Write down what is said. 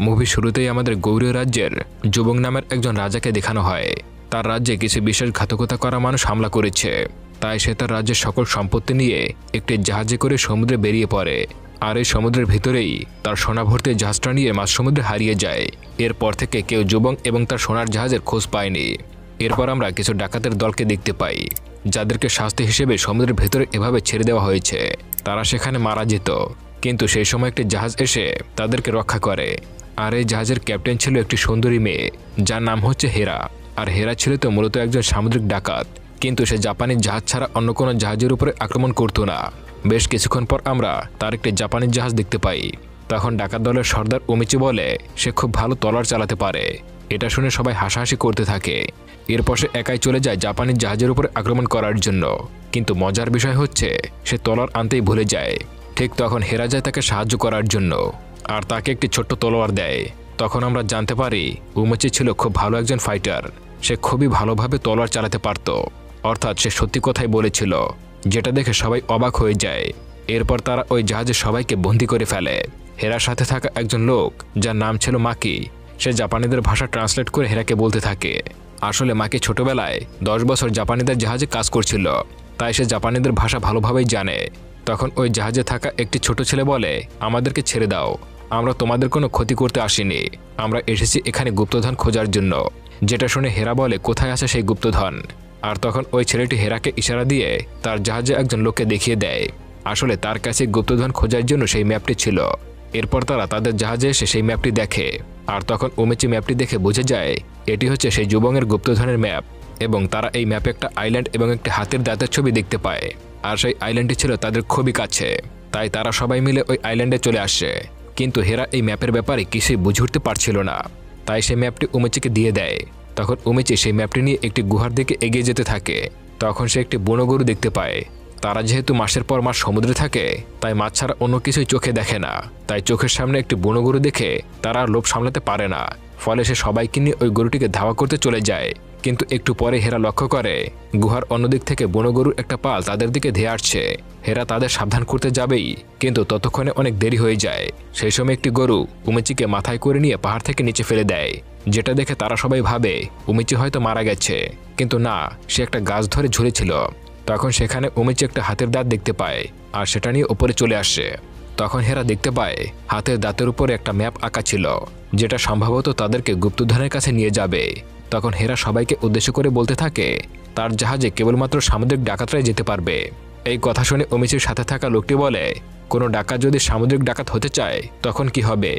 Movie শুরুতেই আমাদের গৌরী রাজ্যের যুবক নামের একজন রাজাকে দেখানো হয়। তার রাজ্যে কিছু বিশ্বাসঘাতকতা করা মানুষ হামলা করেছে, তাই সে তার রাজ্যের সকল সম্পত্তি নিয়ে একটি জাহাজে করে সমুদ্রে বেরিয়ে পড়ে। আর এই সমুদ্রের ভিতরেই তার সোনা ভর্তি জাহাজটা নিয়ে মাঝ সমুদ্রে হারিয়ে যায়। এরপর থেকে কেউ যুবক এবং তার সোনার জাহাজের খোঁজ পায়নি। এরপর আমরা কিছু ডাকাতের দলকে দেখতে পাই, যাদেরকে শাস্তি হিসেবে সমুদ্রের ভেতরে এভাবে ছেড়ে দেওয়া হয়েছে। তারা সেখানে মারা যেত, কিন্তু সেই সময় একটি জাহাজ এসে তাদেরকে রক্ষা করে। আর এই জাহাজের ক্যাপ্টেন ছিল একটি সুন্দরী মেয়ে, যার নাম হচ্ছে হেরা। আর হেরা ছিল তো মূলত একজন সামুদ্রিক ডাকাত, কিন্তু সে জাপানি জাহাজ ছাড়া অন্য কোনো জাহাজের উপরে আক্রমণ করতো না। বেশ কিছুক্ষণ পর আমরা তার একটি জাপানি জাহাজ দেখতে পাই। তখন ডাকাত দলের সর্দার ওমিচি বলে সে খুব ভালো তলোয়ার চালাতে পারে। এটা শুনে সবাই হাসাহাসি করতে থাকে। এরপর সে একাই চলে যায় জাপানি জাহাজের উপরে আক্রমণ করার জন্য, কিন্তু মজার বিষয় হচ্ছে সে তলোয়ার আনতেই ভুলে যায়। ঠিক তখন হেরা যায় তাকে সাহায্য করার জন্য, আর তাকে একটি ছোট্ট তলোয়ার দেয়। তখন আমরা জানতে পারি ওমিচি ছিল খুব ভালো একজন ফাইটার। সে খুবই ভালোভাবে তলোয়ার চালাতে পারত, অর্থাৎ সে সত্যি কথাই বলেছিল, যেটা দেখে সবাই অবাক হয়ে যায়। এরপর তারা ওই জাহাজে সবাইকে বন্দী করে ফেলে। হেরার সাথে থাকা একজন লোক, যার নাম ছিল মাকি, সে জাপানিদের ভাষা ট্রান্সলেট করে হেরাকে বলতে থাকে। আসলে মাকি ছোটবেলায় 10 বছর জাপানিদের জাহাজে কাজ করছিল, তাই সে জাপানিদের ভাষা ভালোভাবেই জানে। তখন ওই জাহাজে থাকা একটি ছোট ছেলে বলে, আমাদেরকে ছেড়ে দাও, আমরা তোমাদের কোনো ক্ষতি করতে আসিনি, আমরা এসেছি এখানে গুপ্তধন খোঁজার জন্য। যেটা শুনে হেরা বলে, কোথায় আছে সেই গুপ্তধন? আর তখন ওই ছেলেটি হেরাকে ইশারা দিয়ে তার জাহাজে একজন লোককে দেখিয়ে দেয়। আসলে তার কাছে গুপ্তধন খোঁজার জন্য সেই ম্যাপটি ছিল। এরপর তারা তাদের জাহাজে এসে সেই ম্যাপটি দেখে, আর তখন ওমিচি ম্যাপটি দেখে বুঝে যায় এটি হচ্ছে সেই যুবকের গুপ্তধনের ম্যাপ। এবং তারা এই ম্যাপে একটা আইল্যান্ড এবং একটি হাতের দাঁতের ছবি দেখতে পায়, আর সেই আইল্যান্ডটি ছিল তাদের খুবই কাছে। তাই তারা সবাই মিলে ওই আইল্যান্ডে চলে আসে। কিন্তু হেরা এই ম্যাপের ব্যাপারে কিছুই বুঝে উঠতে পারছিল না, তাই সেই ম্যাপটি ওমিচিকে দিয়ে দেয়। তখন ওমিচি সেই ম্যাপটি নিয়ে একটি গুহার দিকে এগিয়ে যেতে থাকে। তখন সে একটি বুনো গরু দেখতে পায়। তারা যেহেতু মাসের পর মাস সমুদ্রে থাকে, তাই মাছ ছাড়া অন্য কিছুই চোখে দেখে না। তাই চোখের সামনে একটি বুনো গরু দেখে তারা আর লোভ সামলাতে পারে না। ফলে সে সবাইকে নিয়ে ওই গরুটিকে ধাওয়া করতে চলে যায়। কিন্তু একটু পরে হেরা লক্ষ্য করে গুহার অন্যদিক থেকে বুনো গরুর একটা পাল তাদের দিকে ধেয়ে আসছে। হেরা তাদের সাবধান করতে যাবেই, কিন্তু ততক্ষণে অনেক দেরি হয়ে যায়। সেই সময় একটি গরু ওমিচিকে মাথায় করে নিয়ে পাহাড় থেকে নিচে ফেলে দেয়, যেটা দেখে তারা সবাই ভাবে ওমিচি হয়তো মারা গেছে। কিন্তু না, সে একটা গাছ ধরে ঝুলেছিল। তখন সেখানে ওমিচি একটা হাতের দাঁত দেখতে পায়, আর সেটা নিয়ে উপরে চলে আসে। তখন হেরা দেখতে পায় হাতের দাঁতের উপরে একটা ম্যাপ আঁকা ছিল, যেটা সম্ভবত তাদেরকে গুপ্তধনের কাছে নিয়ে যাবে। তখন হেরা সবাইকে উদ্দেশ্য করে বলতে থাকে তার জাহাজে কেবলমাত্র সামুদ্রিক ডাকাতরাই যেতে পারবে। এই কথা শুনে ওমিচির সাথে থাকা লোকটি বলে, কোনো ডাকাত যদি সামুদ্রিক ডাকাত হতে চায় তখন কি হবে?